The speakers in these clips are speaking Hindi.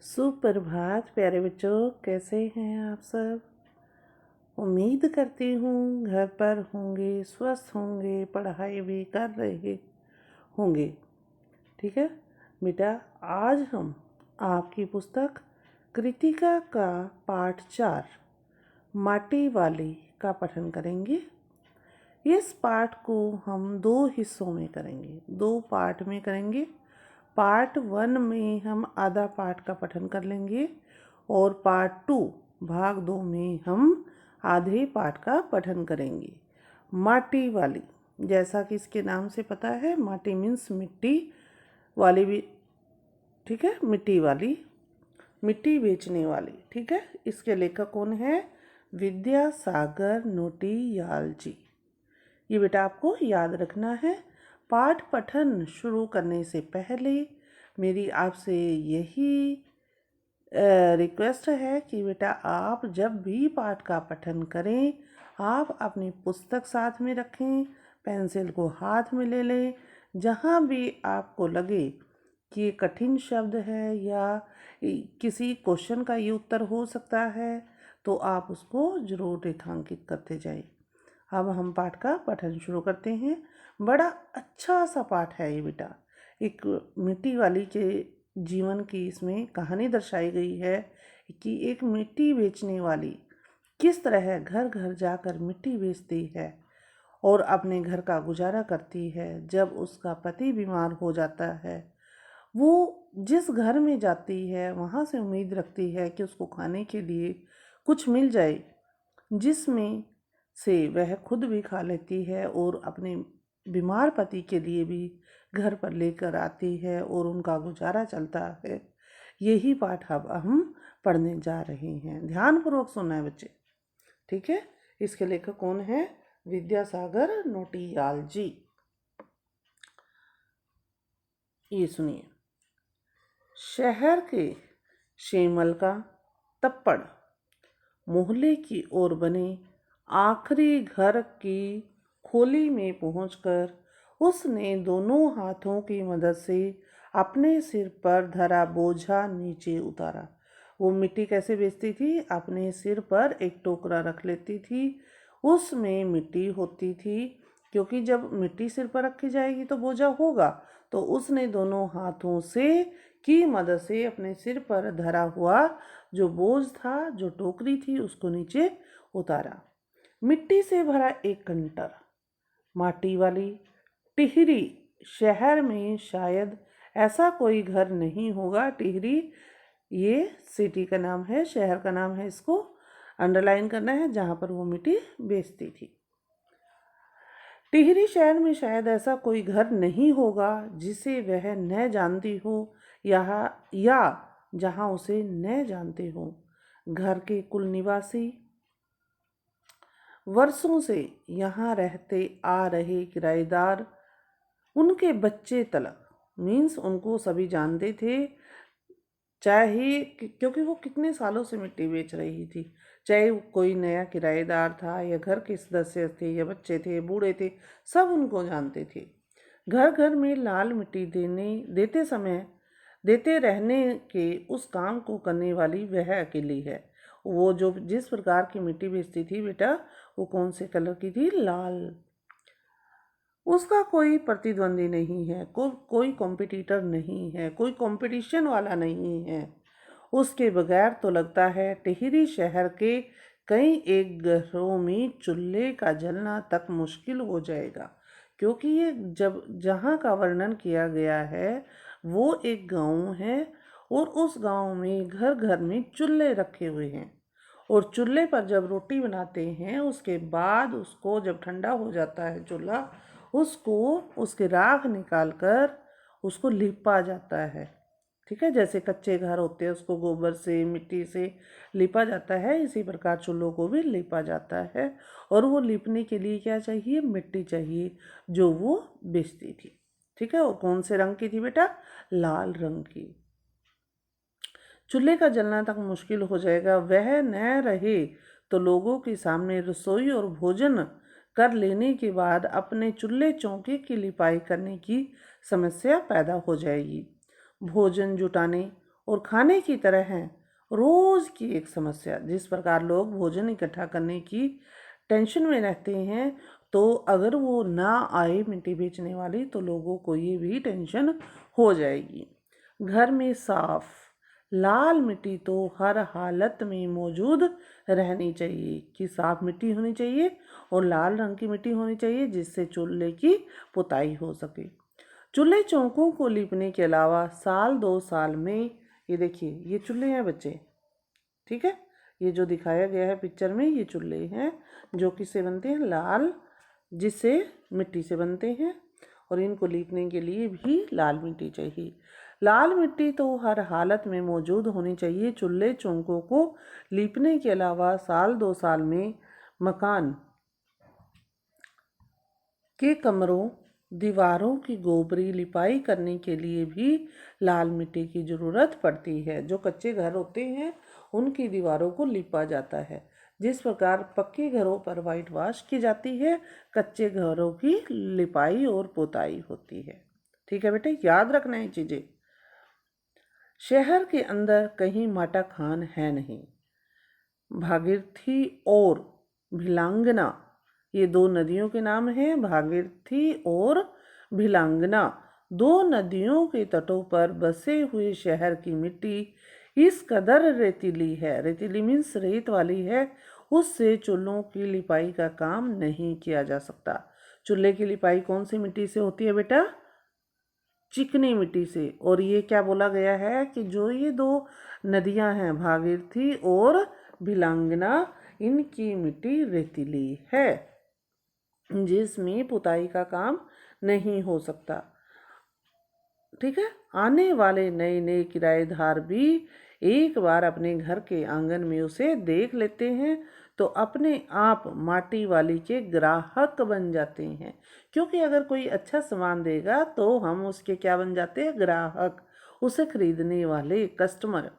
सुप्रभात प्यारे बच्चों, कैसे हैं आप सब। उम्मीद करती हूँ घर पर होंगे, स्वस्थ होंगे, पढ़ाई भी कर रहे होंगे। ठीक है बेटा, आज हम आपकी पुस्तक कृतिका का पाठ 4 माटी वाली का पठन करेंगे। इस पाठ को हम 2 हिस्सों में करेंगे, 2 पार्ट में करेंगे। पार्ट 1 में हम आधा पाठ का पठन कर लेंगे और पार्ट 2 भाग 2 में हम आधे पाठ का पठन करेंगे। माटी वाली, जैसा कि इसके नाम से पता है, माटी मीन्स मिट्टी वाली भी, ठीक है, मिट्टी वाली, मिट्टी बेचने वाली। ठीक है, इसके लेखक कौन है? विद्यासागर नोटियाल जी। ये बेटा आपको याद रखना है। पाठ पठन शुरू करने से पहले मेरी आपसे यही रिक्वेस्ट है कि बेटा आप जब भी पाठ का पठन करें, आप अपनी पुस्तक साथ में रखें, पेंसिल को हाथ में ले लें। जहाँ भी आपको लगे कि ये कठिन शब्द है या किसी क्वेश्चन का ये उत्तर हो सकता है, तो आप उसको जरूर रेखांकित करते जाएं। अब हम पाठ का पठन शुरू करते हैं। बड़ा अच्छा सा पाठ है ये बेटा। एक मिट्टी वाली के जीवन की इसमें कहानी दर्शाई गई है कि एक मिट्टी बेचने वाली किस तरह घर घर जाकर मिट्टी बेचती है और अपने घर का गुजारा करती है। जब उसका पति बीमार हो जाता है, वो जिस घर में जाती है वहाँ से उम्मीद रखती है कि उसको खाने के लिए कुछ मिल जाए, जिसमें से वह खुद भी खा लेती है और अपने बीमार पति के लिए भी घर पर लेकर आती है और उनका गुजारा चलता है। यही पाठ अब हम पढ़ने जा रहे हैं। ध्यानपूर्वक सुनना है बच्चे, ठीक है। इसके लेखक कौन है? विद्यासागर नोटियाल जी। ये सुनिए। शहर के शेमल का तप्पड़ मोहल्ले की ओर बने आखिरी घर की खोली में पहुंचकर उसने दोनों हाथों की मदद से अपने सिर पर धरा बोझा नीचे उतारा। वो मिट्टी कैसे बेचती थी? अपने सिर पर एक टोकरा रख लेती थी, उसमें मिट्टी होती थी, क्योंकि जब मिट्टी सिर पर रखी जाएगी तो बोझा होगा। तो उसने दोनों हाथों से की मदद से अपने सिर पर धरा हुआ जो बोझ था, जो टोकरी थी, उसको नीचे उतारा। मिट्टी से भरा एक कंटर माटी वाली टिहरी शहर में शायद ऐसा कोई घर नहीं होगा। टिहरी ये सिटी का नाम है, शहर का नाम है, इसको अंडरलाइन करना है, जहाँ पर वो मिट्टी बेचती थी। टिहरी शहर में शायद ऐसा कोई घर नहीं होगा जिसे वह न जानती हो या जहाँ उसे न जानते हो। घर के कुल निवासी वर्षों से यहाँ रहते आ रहे किराएदार, उनके बच्चे तलक, मीन्स उनको सभी जानते थे, चाहे क्योंकि वो कितने सालों से मिट्टी बेच रही थी। चाहे कोई नया किराएदार था या घर के सदस्य थे या बच्चे थे, बूढ़े थे, सब उनको जानते थे। घर घर में लाल मिट्टी देते रहने के उस काम को करने वाली वह अकेली है। वो जो जिस प्रकार की मिट्टी बेचती थी बेटा, वो कौन से कलर की थी? लाल। उसका कोई प्रतिद्वंदी नहीं है, कोई कॉम्पिटिटर नहीं है, कोई कंपटीशन वाला नहीं है। उसके बगैर तो लगता है टिहरी शहर के कई एक घरों में चूल्हे का जलना तक मुश्किल हो जाएगा, क्योंकि ये जब जहाँ का वर्णन किया गया है वो एक गांव है और उस गांव में घर घर में चूल्हे रखे हुए हैं और चूल्हे पर जब रोटी बनाते हैं उसके बाद उसको जब ठंडा हो जाता है चूल्हा, उसको उसके राख निकाल कर उसको लिपा जाता है। ठीक है, जैसे कच्चे घर होते हैं उसको गोबर से मिट्टी से लिपा जाता है, इसी प्रकार चूल्हों को भी लिपा जाता है। और वो लिपने के लिए क्या चाहिए? मिट्टी चाहिए, जो वो बेचती थी। ठीक है, वो कौन से रंग की थी बेटा? लाल रंग की। चूल्हे का जलना तक मुश्किल हो जाएगा, वह न रहे तो लोगों के सामने रसोई और भोजन कर लेने के बाद अपने चूल्हे चौके की लिपाई करने की समस्या पैदा हो जाएगी। भोजन जुटाने और खाने की तरह हैं। रोज की एक समस्या। जिस प्रकार लोग भोजन इकट्ठा करने की टेंशन में रहते हैं, तो अगर वो ना आए मिट्टी बेचने वाली, तो लोगों को ये भी टेंशन हो जाएगी। घर में साफ लाल मिट्टी तो हर हालत में मौजूद रहनी चाहिए, कि साफ मिट्टी होनी चाहिए और लाल रंग की मिट्टी होनी चाहिए, जिससे चूल्हे की पुताई हो सके। चूल्हे चौकों को लीपने के अलावा साल 2 साल में, ये देखिए ये चूल्हे हैं बच्चे, ठीक है, ये जो दिखाया गया है पिक्चर में, ये चूल्हे हैं जो किससे बनते हैं, लाल, जिससे मिट्टी से बनते हैं, और इनको लीपने के लिए भी लाल मिट्टी चाहिए। लाल मिट्टी तो हर हालत में मौजूद होनी चाहिए। चूल्हे चौकों को लीपने के अलावा साल 2 साल में मकान के कमरों, दीवारों की गोबरी लिपाई करने के लिए भी लाल मिट्टी की ज़रूरत पड़ती है। जो कच्चे घर होते हैं उनकी दीवारों को लिपा जाता है। जिस प्रकार पक्के घरों पर वाइट वॉश की जाती है, कच्चे घरों की लिपाई और पोताई होती है। ठीक है बेटे, याद रखना है चीज़ें। शहर के अंदर कहीं माटा खान है नहीं। भागीरथी और भिलांगना, ये 2 नदियों के नाम हैं, भागीरथी और भिलांगना। 2 नदियों के तटों पर बसे हुए शहर की मिट्टी इस कदर रेतीली है, रेतीली मीन्स रेत वाली है, उससे चूल्हों की लिपाई का काम नहीं किया जा सकता। चूल्हे की लिपाई कौन सी मिट्टी से होती है बेटा? चिकनी मिट्टी से। और ये क्या बोला गया है कि जो ये 2 नदियां हैं, भागीरथी और भिलांगना, इनकी मिट्टी रेतीली है, जिसमें पुताई का काम नहीं हो सकता। ठीक है, आने वाले नए नए किराएदार भी एक बार अपने घर के आंगन में उसे देख लेते हैं तो अपने आप माटी वाली के ग्राहक बन जाते हैं। क्योंकि अगर कोई अच्छा सामान देगा तो हम उसके क्या बन जाते हैं? ग्राहक, उसे खरीदने वाले, कस्टमर।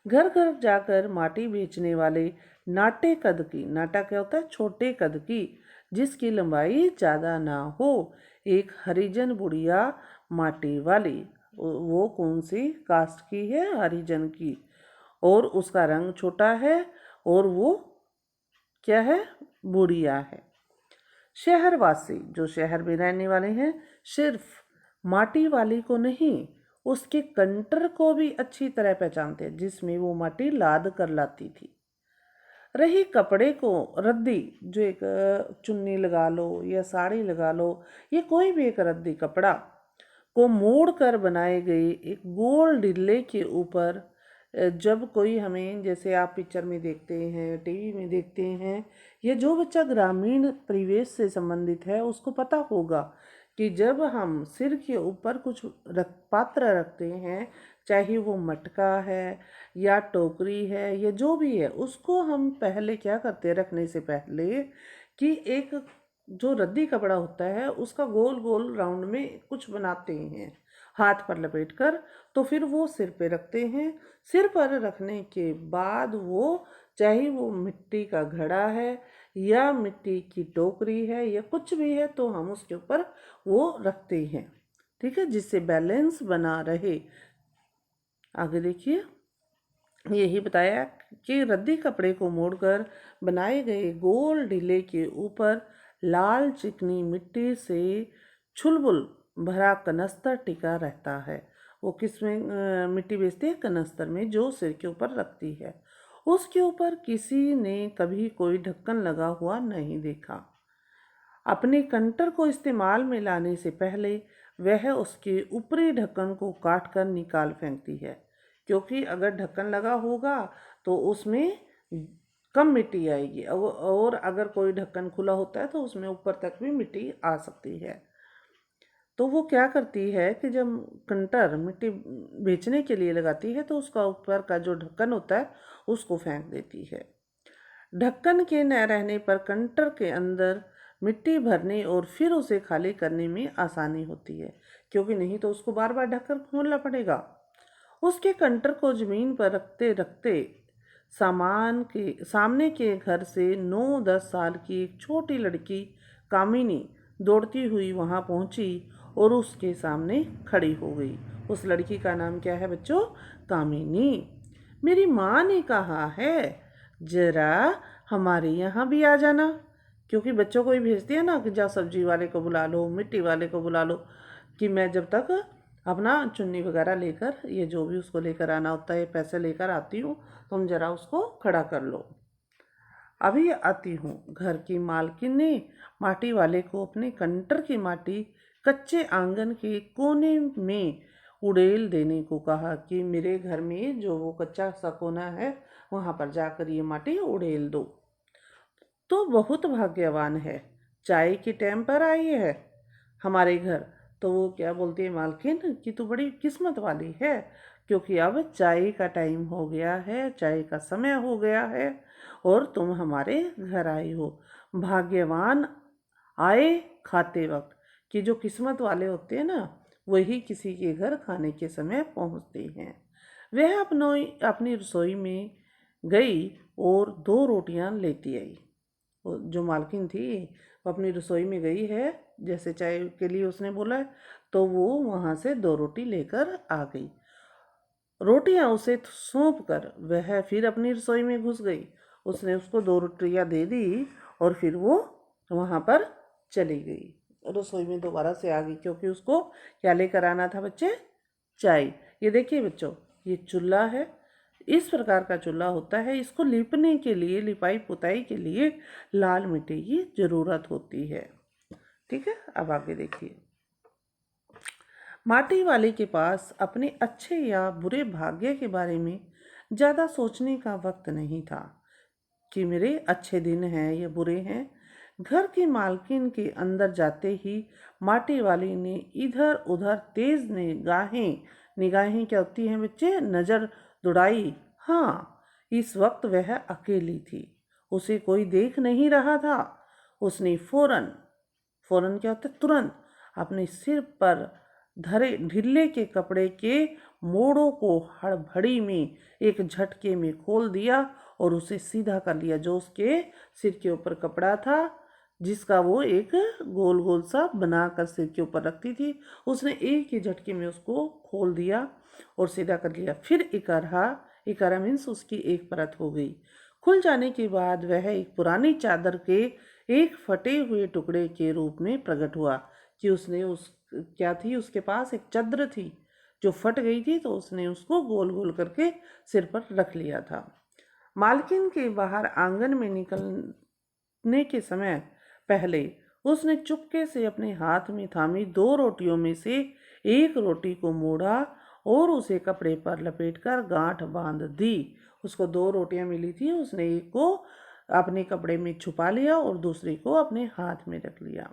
घर घर जाकर माटी बेचने वाले नाटे कद की, नाटा क्या होता है? छोटे कद की, जिसकी लंबाई ज़्यादा ना हो, एक हरिजन बुढ़िया माटी वाली। वो कौन सी कास्ट की है? हरिजन की। और उसका रंग छोटा है और वो क्या है? बुढ़िया है। शहरवासी, जो शहर में रहने वाले हैं, सिर्फ माटी वाली को नहीं, उसके कंटर को भी अच्छी तरह पहचानते हैं, जिसमें वो माटी लाद कर लाती थी। रही कपड़े को रद्दी, जो एक चुन्नी लगा लो या साड़ी लगा लो, ये कोई भी एक रद्दी कपड़ा को मोड़ कर बनाए गए एक गोल डिल्ले के ऊपर, जब कोई हमें, जैसे आप पिक्चर में देखते हैं, टीवी में देखते हैं, या जो बच्चा ग्रामीण परिवेश से संबंधित है उसको पता होगा कि जब हम सिर के ऊपर कुछ पात्र रखते हैं, चाहे वो मटका है या टोकरी है या जो भी है, उसको हम पहले क्या करते हैं, रखने से पहले, कि एक जो रद्दी कपड़ा होता है उसका गोल गोल राउंड में कुछ बनाते हैं हाथ पर लपेट कर, तो फिर वो सिर पे रखते हैं। सिर पर रखने के बाद वो, चाहे वो मिट्टी का घड़ा है या मिट्टी की टोकरी है या कुछ भी है, तो हम उसके ऊपर वो रखते हैं। ठीक है, जिससे बैलेंस बना रहे। आगे देखिए, यही बताया कि रद्दी कपड़े को मोड़कर बनाए गए गोल ढीले के ऊपर लाल चिकनी मिट्टी से छुलबुल भरा कनस्तर टिका रहता है। वो किस में मिट्टी बेचती है? कनस्तर में, जो सिर के ऊपर रखती है। उसके ऊपर किसी ने कभी कोई ढक्कन लगा हुआ नहीं देखा। अपने कंटर को इस्तेमाल में लाने से पहले वह उसके ऊपरी ढक्कन को काट कर निकाल फेंकती है, क्योंकि अगर ढक्कन लगा होगा तो उसमें कम मिट्टी आएगी, और अगर कोई ढक्कन खुला होता है तो उसमें ऊपर तक भी मिट्टी आ सकती है। तो वो क्या करती है कि जब कंटर मिट्टी बेचने के लिए लगाती है तो उसका ऊपर का जो ढक्कन होता है उसको फेंक देती है। ढक्कन के न रहने पर कंटर के अंदर मिट्टी भरने और फिर उसे खाली करने में आसानी होती है, क्योंकि नहीं तो उसको बार बार ढक्कन खोलना पड़ेगा। उसके कंटर को जमीन पर रखते रखते सामने के घर से 9-10 साल की एक छोटी लड़की कामिनी दौड़ती हुई वहां पहुंची और उसके सामने खड़ी हो गई। उस लड़की का नाम क्या है बच्चों? कामिनी। मेरी माँ ने कहा है जरा हमारे यहाँ भी आ जाना, क्योंकि बच्चों को ही भेजती है ना कि जाओ सब्जी वाले को बुला लो, मिट्टी वाले को बुला लो, कि मैं जब तक अपना चुन्नी वगैरह लेकर, ये जो भी उसको लेकर आना होता है, पैसे लेकर आती हूँ, तुम जरा उसको खड़ा कर लो, अभी आती हूँ। घर की मालकिन ने माटी वाले को अपने कंटर की माटी कच्चे आंगन के कोने में उड़ेल देने को कहा कि मेरे घर में जो वो कच्चा सा कोना है वहाँ पर जाकर ये माटी उड़ेल दो। तो बहुत भाग्यवान है, चाय के टाइम पर आई है हमारे घर। तो वो क्या बोलती है मालकिन कि तू बड़ी किस्मत वाली है, क्योंकि अब चाय का टाइम हो गया है, चाय का समय हो गया है और तुम हमारे घर आई हो। भाग्यवान आए खाते वक्त, कि जो किस्मत वाले होते हैं ना वही किसी के घर खाने के समय पहुंचते हैं। वह अपनी रसोई में गई और 2 रोटियां लेती आई। जो मालकिन थी वो अपनी रसोई में गई है, जैसे चाय के लिए उसने बोला है, तो वो वहाँ से 2 रोटी लेकर आ गई। रोटियां उसे सौंप कर वह फिर अपनी रसोई में घुस गई। उसने उसको 2 रोटियां दे दी और फिर वो वहाँ पर चली गई, रसोई में दोबारा से आ गई, क्योंकि उसको क्या लेकर आना था बच्चे? चाय। ये देखिए बच्चों, ये चूल्हा है, इस प्रकार का चूल्हा होता है। इसको लीपने के लिए, लिपाई पुताई के लिए लाल मिट्टी की ज़रूरत होती है। ठीक है, अब आगे देखिए। माटी वाले के पास अपने अच्छे या बुरे भाग्य के बारे में ज़्यादा सोचने का वक्त नहीं था कि मेरे अच्छे दिन हैं या बुरे हैं। घर की मालकिन के अंदर जाते ही माटी वाली ने इधर उधर तेज निगाहें, निगाहें क्या होती हैं बच्चे? नज़र दौड़ाई। हाँ, इस वक्त वह अकेली थी, उसे कोई देख नहीं रहा था। उसने फौरन, फौरन क्या होता है? तुरंत अपने सिर पर धरे ढिल्ले के कपड़े के मोड़ों को हड़बड़ी में एक झटके में खोल दिया और उसे सीधा कर लिया। जो उसके सिर के ऊपर कपड़ा था, जिसका वो एक गोल गोल सा बनाकर सिर के ऊपर रखती थी, उसने एक ही झटके में उसको खोल दिया और सीधा कर लिया। फिर इकरहा, इकरा मीन्स उसकी एक परत हो गई। खुल जाने के बाद वह एक पुरानी चादर के एक फटे हुए टुकड़े के रूप में प्रकट हुआ, कि उसने उस क्या थी, उसके पास एक चादर थी जो फट गई थी, तो उसने उसको गोल गोल करके सिर पर रख लिया था। मालकिन के बाहर आंगन में निकलने के समय पहले उसने चुपके से अपने हाथ में थामी 2 रोटियों में से एक रोटी को मोड़ा और उसे कपड़े पर लपेटकर गांठ बांध दी। उसको 2 रोटियां मिली थी, उसने एक को अपने कपड़े में छुपा लिया और दूसरी को अपने हाथ में रख लिया।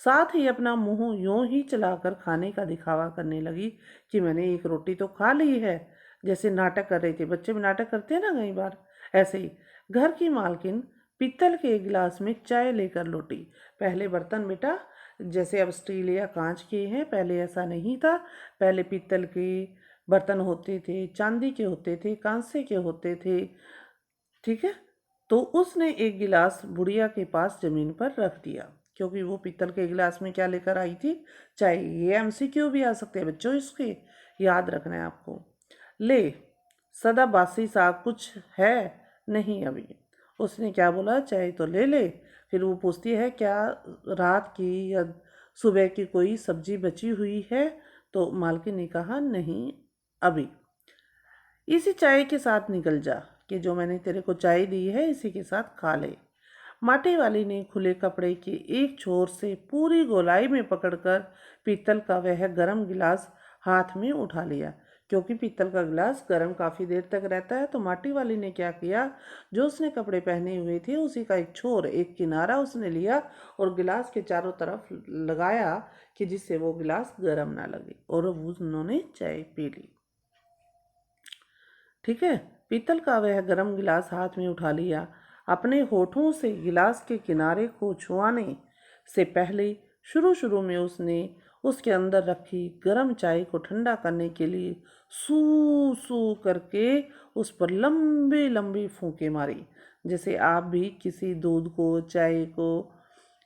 साथ ही अपना मुंह यूं ही चलाकर खाने का दिखावा करने लगी कि मैंने एक रोटी तो खा ली है, जैसे नाटक कर रही थी। बच्चे भी नाटक करते हैं ना कई बार, ऐसे ही। घर की मालकिन पीतल के गिलास में चाय लेकर लौटी। पहले बर्तन बेटा जैसे अब स्टील या कांच के हैं, पहले ऐसा नहीं था। पहले पीतल के बर्तन होते थे, चांदी के होते थे, कांसे के होते थे। ठीक है, तो उसने एक गिलास बुढ़िया के पास जमीन पर रख दिया, क्योंकि वो पीतल के गिलास में क्या लेकर आई थी? चाय। ये एमसीक्यू भी आ सकते हैं बच्चों, इसके याद रखना है आपको। ले, सदा बासी सा कुछ है नहीं अभी। उसने क्या बोला? चाय तो ले ले। फिर वो पूछती है क्या रात की या सुबह की कोई सब्जी बची हुई है? तो मालकिन ने कहा नहीं अभी। इसी चाय के साथ निकल जा, कि जो मैंने तेरे को चाय दी है इसी के साथ खा ले। माटी वाली ने खुले कपड़े के एक छोर से पूरी गोलाई में पकड़कर पीतल का वह गर्म गिलास हाथ में उठा लिया, क्योंकि पीतल का गिलास गर्म काफ़ी देर तक रहता है। तो माटी वाली ने क्या किया, जो उसने कपड़े पहने हुए थे उसी का एक छोर, एक किनारा उसने लिया और गिलास के चारों तरफ लगाया, कि जिससे वो गिलास गर्म ना लगे, और उन्होंने चाय पी ली। ठीक है, पीतल का वह गर्म गिलास हाथ में उठा लिया। अपने होठों से गिलास के किनारे को छुआने से पहले शुरू शुरू में उसने उसके अंदर रखी गर्म चाय को ठंडा करने के लिए सू सू करके उस पर लंबे लंबे फूंके मारी, जैसे आप भी किसी दूध को, चाय को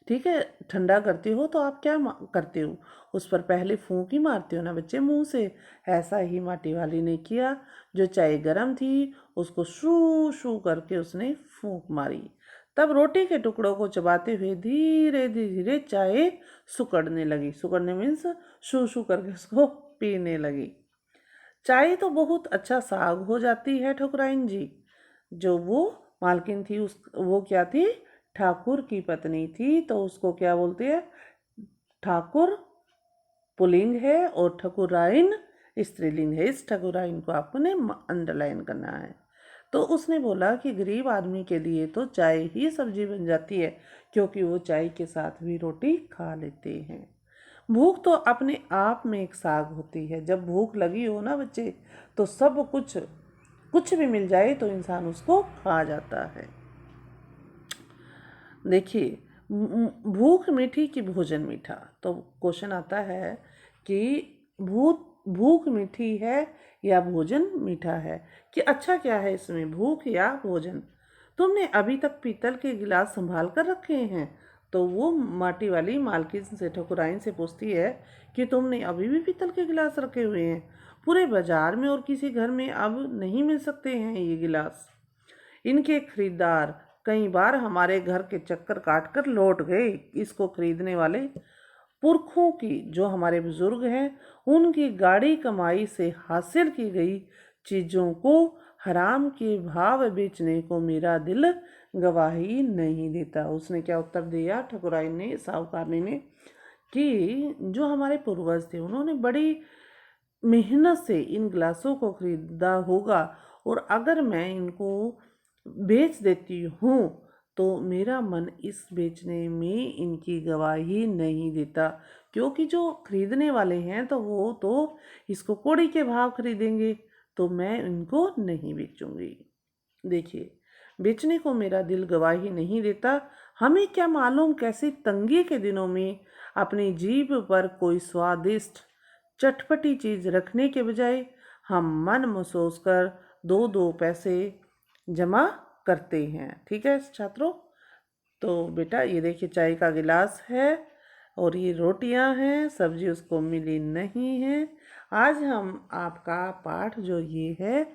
ठीक है, ठंडा करते हो तो आप क्या करते हो, उस पर पहले फूंक ही मारते हो ना बच्चे मुंह से। ऐसा ही माटी वाली ने किया। जो चाय गर्म थी उसको शू शू करके उसने फूंक मारी। तब रोटी के टुकड़ों को चबाते हुए धीरे धीरे चाय सुकड़ने लगी। सुकड़ने मीन्स शू शू करके उसको पीने लगी। चाय तो बहुत अच्छा साग हो जाती है ठकुराइन जी। जो वो मालकिन थी उस वो क्या थी, ठाकुर की पत्नी थी, तो उसको क्या बोलते हैं, ठाकुर पुल्लिंग है और ठकुराइन स्त्रीलिंग है। इस ठकुराइन को आपको ने अंडरलाइन करना है। तो उसने बोला कि गरीब आदमी के लिए तो चाय ही सब्जी बन जाती है, क्योंकि वो चाय के साथ भी रोटी खा लेते हैं। भूख तो अपने आप में एक साग होती है। जब भूख लगी हो ना बच्चे, तो सब कुछ कुछ भी मिल जाए तो इंसान उसको खा जाता है। देखिए, भूख मीठी कि भोजन मीठा, तो क्वेश्चन आता है कि भूख मीठी है या भोजन मीठा है, कि अच्छा क्या है इसमें, भूख या भोजन। तुमने अभी तक पीतल के गिलास संभाल कर रखे हैं। तो वो माटी वाली मालकिन से ठकुराइन से पूछती है कि तुमने अभी भी पीतल के गिलास रखे हुए हैं। पूरे बाजार में और किसी घर में अब नहीं मिल सकते हैं ये गिलास। इनके खरीदार कई बार हमारे घर के चक्कर काट कर लौट गए। इसको खरीदने वाले पुरखों की, जो हमारे बुजुर्ग हैं, उनकी गाढ़ी कमाई से हासिल की गई चीज़ों को हराम के भाव बेचने को मेरा दिल गवाही नहीं देता। उसने क्या उत्तर दिया ठकुराइन ने, साहूकारनी ने, कि जो हमारे पूर्वज थे उन्होंने बड़ी मेहनत से इन गिलासों को खरीदा होगा, और अगर मैं इनको बेच देती हूँ तो मेरा मन इस बेचने में इनकी गवाही नहीं देता, क्योंकि जो खरीदने वाले हैं तो वो तो इसको कौड़ी के भाव खरीदेंगे, तो मैं इनको नहीं बेचूंगी। देखिए, बेचने को मेरा दिल गवाही नहीं देता। हमें क्या मालूम कैसी तंगी के दिनों में अपनी जीभ पर कोई स्वादिष्ट चटपटी चीज़ रखने के बजाय हम मन महसूस कर दो दो पैसे जमा करते हैं। ठीक है छात्रों, तो बेटा ये देखिए चाय का गिलास है और ये रोटियां हैं, सब्जी उसको मिली नहीं है। आज हम आपका पाठ जो ये है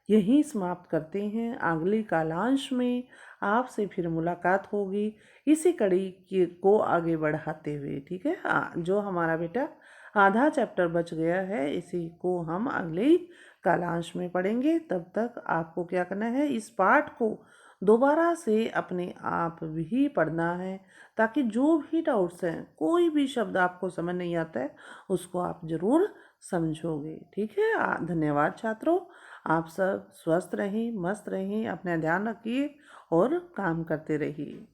यहीं समाप्त करते हैं। अगली कालांश में आपसे फिर मुलाकात होगी इसी कड़ी को आगे बढ़ाते हुए। ठीक है, जो हमारा बेटा आधा चैप्टर बच गया है इसी को हम अगले कालांश में पढ़ेंगे। तब तक आपको क्या करना है, इस पाठ को दोबारा से अपने आप भी पढ़ना है, ताकि जो भी डाउट्स हैं, कोई भी शब्द आपको समझ नहीं आता है उसको आप ज़रूर समझोगे। ठीक है, धन्यवाद छात्रों। आप सब स्वस्थ रहें, मस्त रहें, अपना ध्यान रखिए और काम करते रहिए।